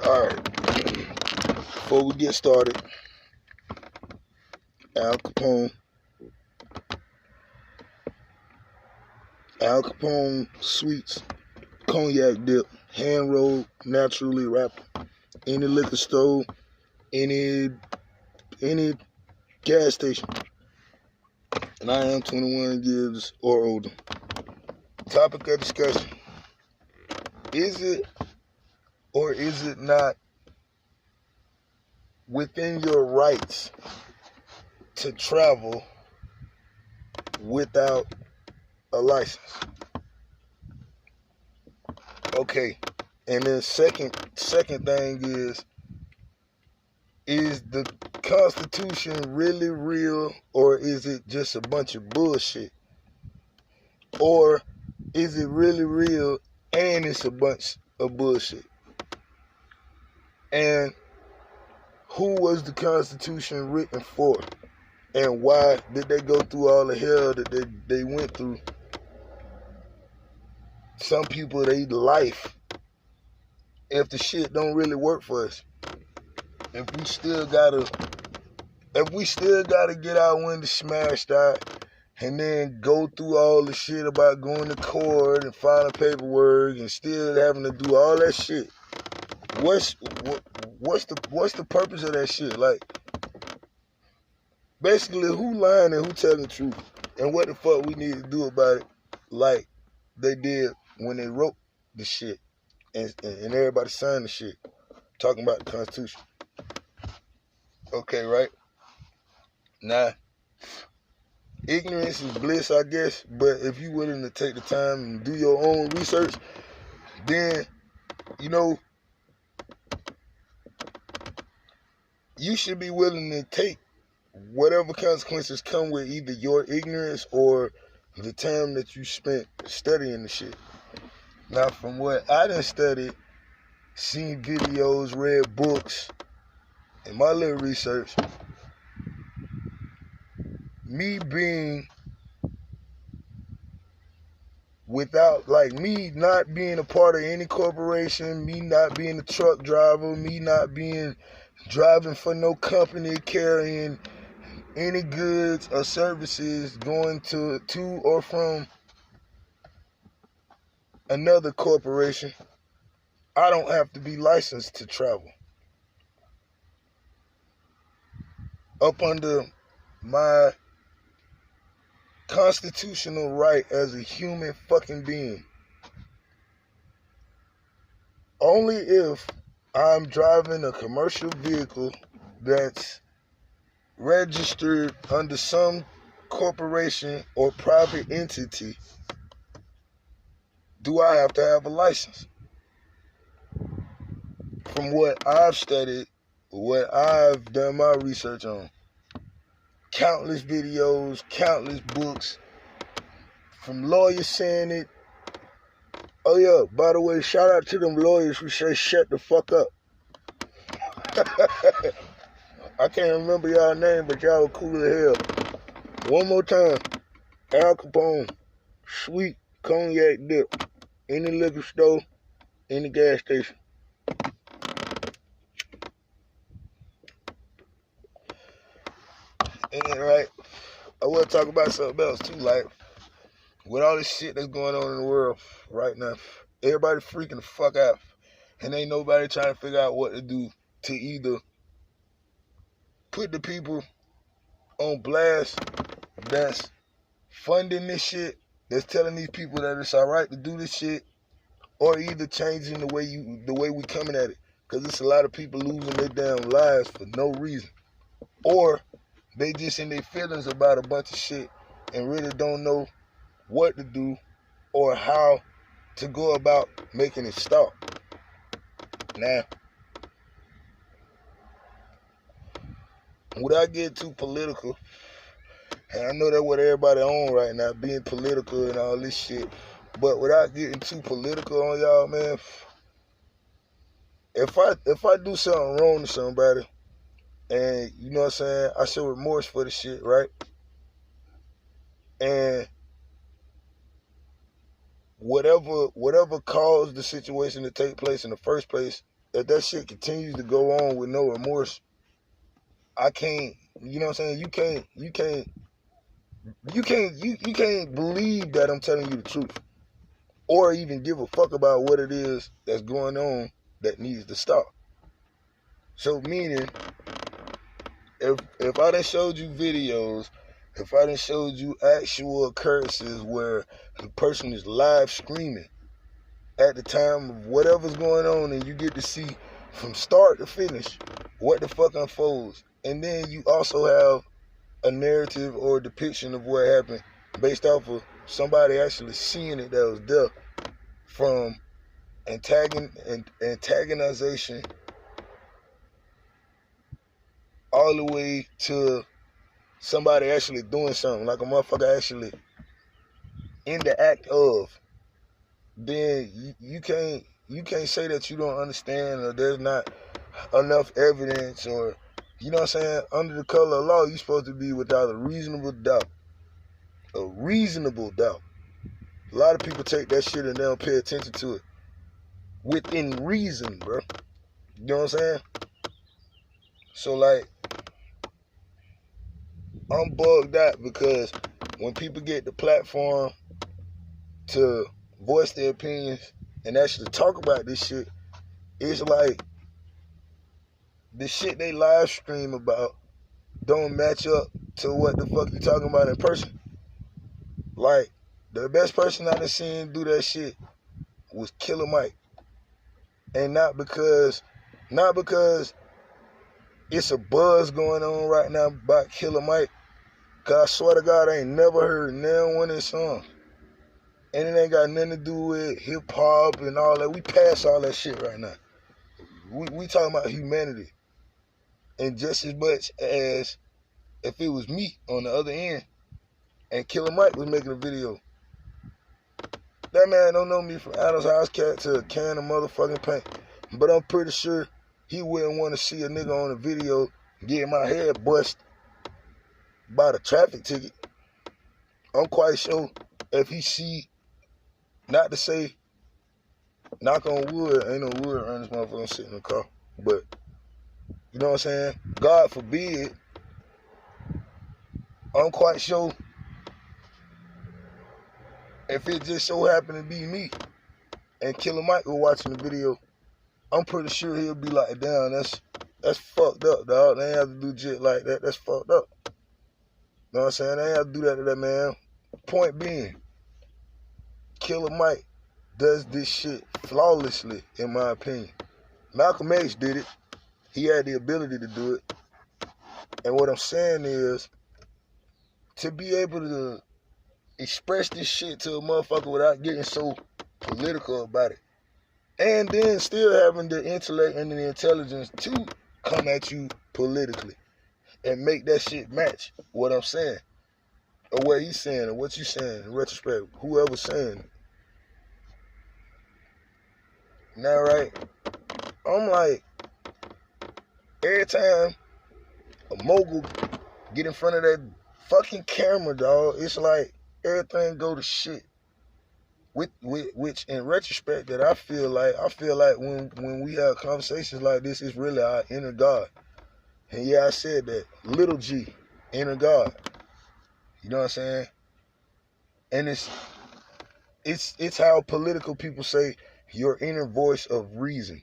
Alright, before we get started, Al Capone Sweets, cognac dip, hand rolled, naturally wrapped. Any liquor store, any gas station. And I am 21 years or older. Topic of discussion. Is it or is it not within your rights to travel without a license? Okay. And then second thing is the Constitution really real, or is it just a bunch of bullshit? Or is it really real and it's a bunch of bullshit? And who was the Constitution written for? And why did they go through all the hell that they went through? Some people, they life if the shit don't really work for us. If we still gotta get our windows smashed out and then go through all the shit about going to court and filing paperwork and still having to do all that shit, what's the purpose of that shit? Like, basically, who lying and who telling the truth? And what the fuck we need to do about it, like they did when they wrote the shit and everybody signed the shit talking about the Constitution. Okay, right? Now, ignorance is bliss, I guess, but if you're willing to take the time and do your own research, then, you should be willing to take whatever consequences come with either your ignorance or the time that you spent studying the shit. Now, from what I done studied, seen videos, read books, and my little research, me being me not being a part of any corporation, me not being a truck driver, me not being driving for no company carrying any goods or services going to or from another corporation, I don't have to be licensed to travel. Up under my constitutional right as a human fucking being. Only if I'm driving a commercial vehicle that's registered under some corporation or private entity do I have to have a license. From what I've studied, what I've done my research on, countless videos, countless books, from lawyers saying it. Oh yeah, by the way, shout out to them lawyers who say shut the fuck up. I can't remember y'all name, but y'all were cool as hell. One more time, Al Capone, sweet cognac dip, any liquor store, any gas station. And right, I want to talk about something else too, like, with all this shit that's going on in the world right now, everybody freaking the fuck out, and ain't nobody trying to figure out what to do to either put the people on blast that's funding this shit, that's telling these people that it's alright to do this shit, or either changing the way we coming at it, because it's a lot of people losing their damn lives for no reason, or they just in their feelings about a bunch of shit and really don't know what to do or how to go about making it stop. Now, without getting too political, and I know that's what everybody on right now, being political and all this shit, but without getting too political on y'all, man, if I do something wrong to somebody, and you know what I'm saying, I show remorse for the shit, right? And whatever caused the situation to take place in the first place, if that shit continues to go on with no remorse, I can't, you know what I'm saying? You can't believe that I'm telling you the truth, or even give a fuck about what it is that's going on that needs to stop. So meaning, if I done showed you videos, if I done showed you actual occurrences where the person is live screaming at the time of whatever's going on, and you get to see from start to finish what the fuck unfolds, and then you also have a narrative or a depiction of what happened based off of somebody actually seeing it that was there, from antagonization all the way to somebody actually doing something, like a motherfucker actually in the act of, then you can't say that you don't understand, or there's not enough evidence, or, you know what I'm saying? Under the color of law, you're supposed to be without a reasonable doubt. A reasonable doubt. A lot of people take that shit and they don't pay attention to it. Within reason, bro. You know what I'm saying? So, like, I'm bugged out because when people get the platform to voice their opinions and actually talk about this shit, it's like the shit they live stream about don't match up to what the fuck you talking about in person. Like, the best person I done seen do that shit was Killer Mike. And not because it's a buzz going on right now about Killer Mike, cause I swear to God, I ain't never heard none one of his songs. And it ain't got nothing to do with hip hop and all that. We past all that shit right now. We talking about humanity. And just as much as if it was me on the other end and Killer Mike was making a video, that man don't know me from Adam's house cat to a can of motherfucking paint. But I'm pretty sure he wouldn't want to see a nigga on a video getting my head bust by the traffic ticket. I'm quite sure if he see, not to say, knock on wood, ain't no wood around this motherfucker, I'm sitting in the car, but, you know what I'm saying? God forbid, I'm quite sure if it just so happened to be me and Killer Mike was watching the video, I'm pretty sure he'll be like, damn, that's fucked up, dog. They ain't have to do shit like that. That's fucked up. You know what I'm saying? They ain't have to do that to that man. Point being, Killer Mike does this shit flawlessly, in my opinion. Malcolm X did it. He had the ability to do it. And what I'm saying is, to be able to express this shit to a motherfucker without getting so political about it, and then still having the intellect and the intelligence to come at you politically and make that shit match what I'm saying, or what he's saying, or what you saying, in retrospect, whoever's saying it. Now, right, I'm like, every time a mogul get in front of that fucking camera, dog, it's like everything go to shit. Which in retrospect, that I feel like when we have conversations like this, it's really our inner God. And yeah, I said that, little G, inner God. You know what I'm saying? And it's how political people say your inner voice of reason.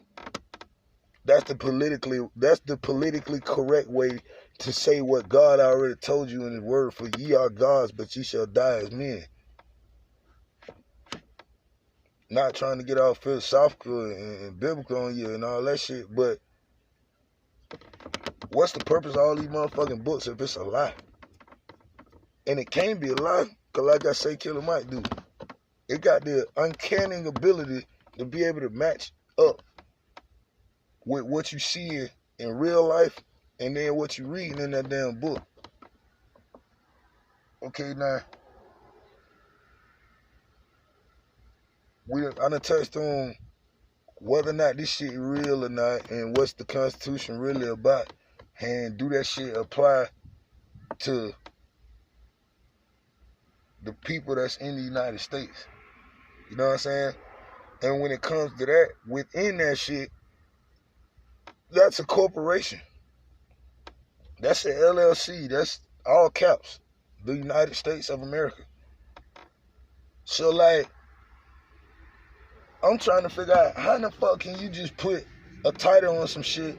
That's the politically correct way to say what God already told you in His Word. For ye are gods, but ye shall die as men. Not trying to get all philosophical and biblical on you and all that shit, but what's the purpose of all these motherfucking books if it's a lie? And it can't be a lie, because like I say, Killer Mike do. It got the uncanny ability to be able to match up with what you see in real life and then what you reading in that damn book. Okay, now, I done touched on whether or not this shit real or not, and what's the Constitution really about, and do that shit apply to the people that's in the United States. You know what I'm saying? And when it comes to that, within that shit, That's a corporation. That's an LLC. That's all caps. The United States of America. So like, I'm trying to figure out how the fuck can you just put a title on some shit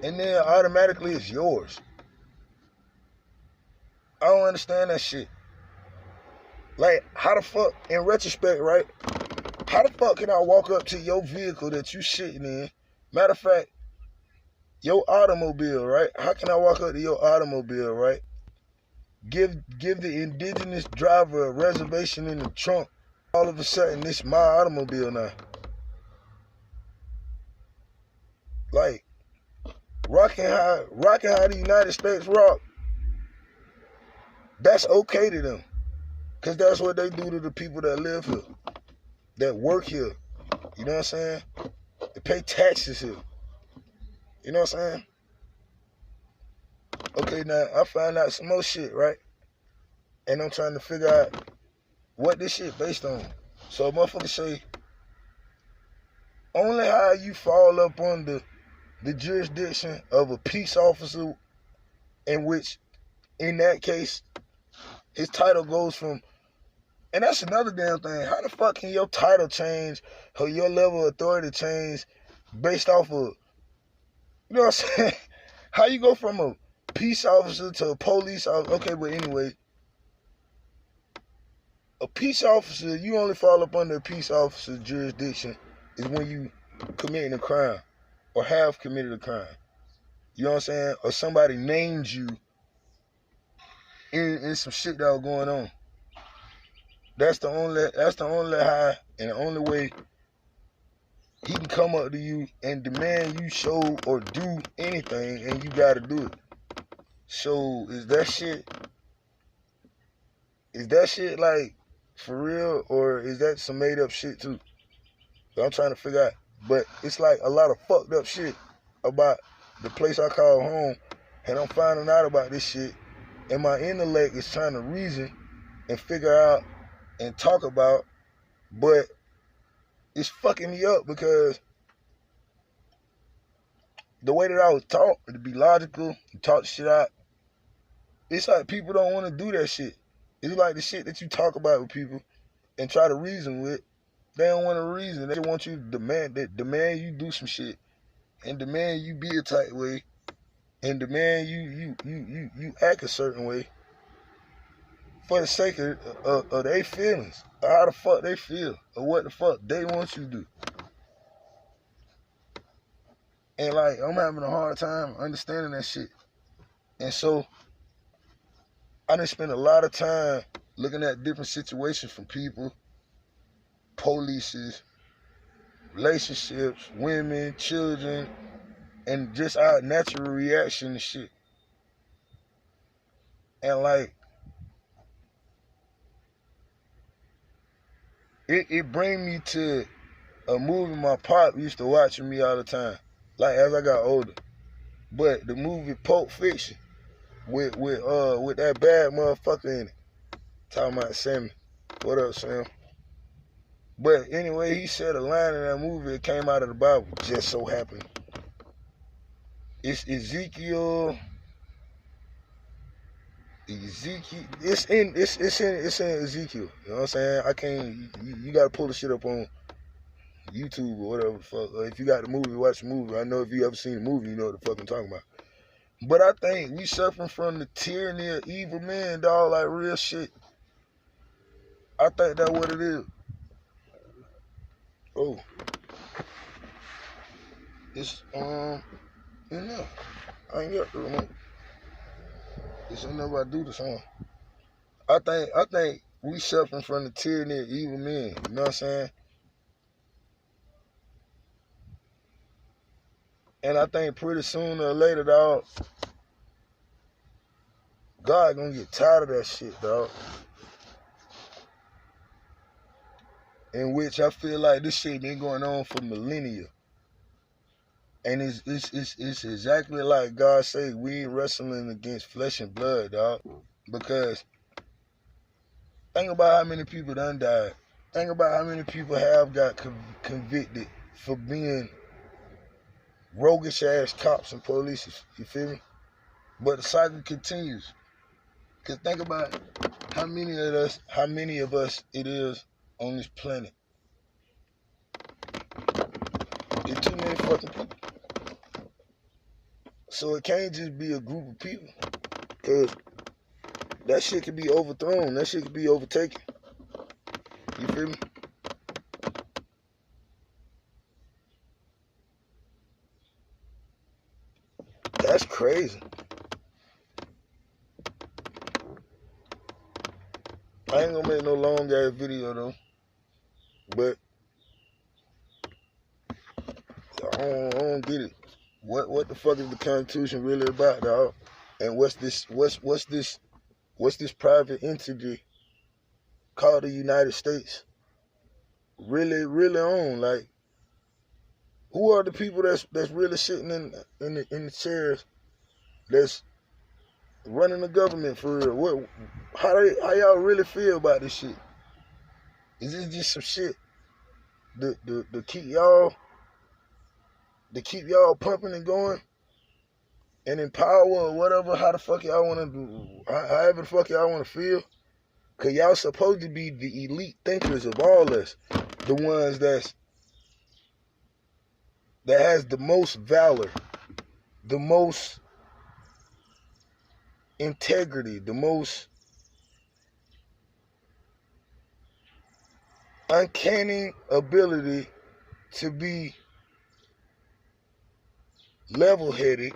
and then automatically it's yours. I don't understand that shit. Like, how the fuck, in retrospect, right? How the fuck can I walk up to your vehicle that you sitting in? Matter of fact, your automobile, right? How can I walk up to your automobile, right? Give the indigenous driver a reservation in the trunk. All of a sudden, it's my automobile now. Like, rocking how the United States rock, that's okay to them. Because that's what they do to the people that live here, that work here. You know what I'm saying? They pay taxes here. You know what I'm saying? Okay, now I find out some more shit, right? And I'm trying to figure out what this shit based on. So a motherfucker say, only how you fall up under the jurisdiction of a peace officer, in which, in that case, his title goes from, and that's another damn thing. How the fuck can your title change or your level of authority change based off of, you know what I'm saying? How you go from a peace officer to a police officer? Okay, but anyway, a peace officer, you only fall up under a peace officer jurisdiction is when you committing a crime or have committed a crime. You know what I'm saying? Or somebody named you in some shit that was going on. That's the only high and the only way he can come up to you and demand you show or do anything, and you gotta do it. So is that shit like for real, or is that some made up shit too? So I'm trying to figure out. But it's like a lot of fucked up shit about the place I call home, and I'm finding out about this shit, and my intellect is trying to reason and figure out and talk about, but it's fucking me up because the way that I was taught to be logical and talk shit out, it's like people don't want to do that shit. It's like the shit that you talk about with people and try to reason with. They don't want to reason. They want you to demand you do some shit and demand you be a tight way and demand you act a certain way for the sake of their feelings, or how the fuck they feel, or what the fuck they want you to do. And like, I'm having a hard time understanding that shit. And so, I done spent a lot of time looking at different situations from people, polices, relationships, women, children, and just our natural reaction to shit. And like, it bring me to a movie my pop used to watch with me all the time, like as I got older. But the movie Pulp Fiction with that bad motherfucker in it. Talking about Sammy. What up, Sam? But anyway, he said a line in that movie that came out of the Bible, just so happened. It's Ezekiel. It's in Ezekiel. You know what I'm saying? I can't. You gotta pull the shit up on YouTube or whatever the fuck. Or if you got the movie, watch the movie. I know if you ever seen the movie, you know what the fuck I'm talking about. But I think we suffering from the tyranny of evil men, dog. Like real shit. I think that's what it is. Oh, it's in there. I ain't got the remote. It's in there. I do the song. I think we suffering from the tyranny of evil men. You know what I'm saying? And I think pretty sooner or later, dog, God gonna get tired of that shit, dog. In which I feel like this shit been going on for millennia. And it's exactly like God say, we ain't wrestling against flesh and blood, dog. Because think about how many people done died. Think about how many people have got convicted for being roguish ass cops and police. You feel me? But the cycle continues. Cause think about how many of us it is on this planet. It's too many fucking people. So it can't just be a group of people. Cause that shit could be overthrown. That shit could be overtaken. You feel me? That's crazy. I ain't gonna make no long ass video though. But I don't get it. What the fuck is the Constitution really about, dog? And what's this private entity called the United States really on? Like, who are the people that's really sitting in the chairs that's running the government for real? How y'all really feel about this shit? Is this just some shit to keep y'all pumping and going and in power or whatever? How the fuck y'all wanna do? However the fuck y'all wanna feel? Cause y'all supposed to be the elite thinkers of all us, the ones that has the most valor, the most integrity, the most uncanny ability to be level-headed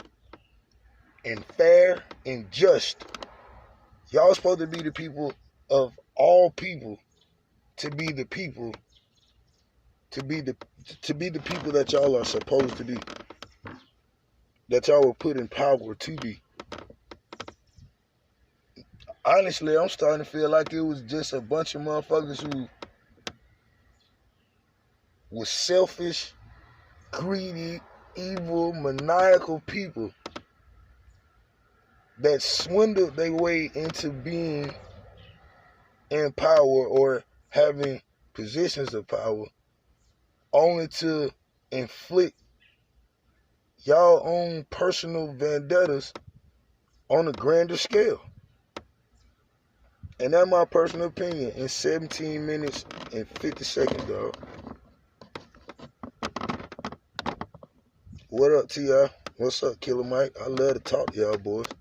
and fair and just. Y'all supposed to be the people of all people, to be the people that y'all are supposed to be, that y'all were put in power to be. Honestly, I'm starting to feel like it was just a bunch of motherfuckers who was selfish, greedy, evil, maniacal people that swindled their way into being in power or having positions of power, only to inflict y'all own personal vendettas on a grander scale. And that's my personal opinion in 17 minutes and 50 seconds, dog. What up, T.I.? What's up, Killer Mike? I love to talk to y'all, boys.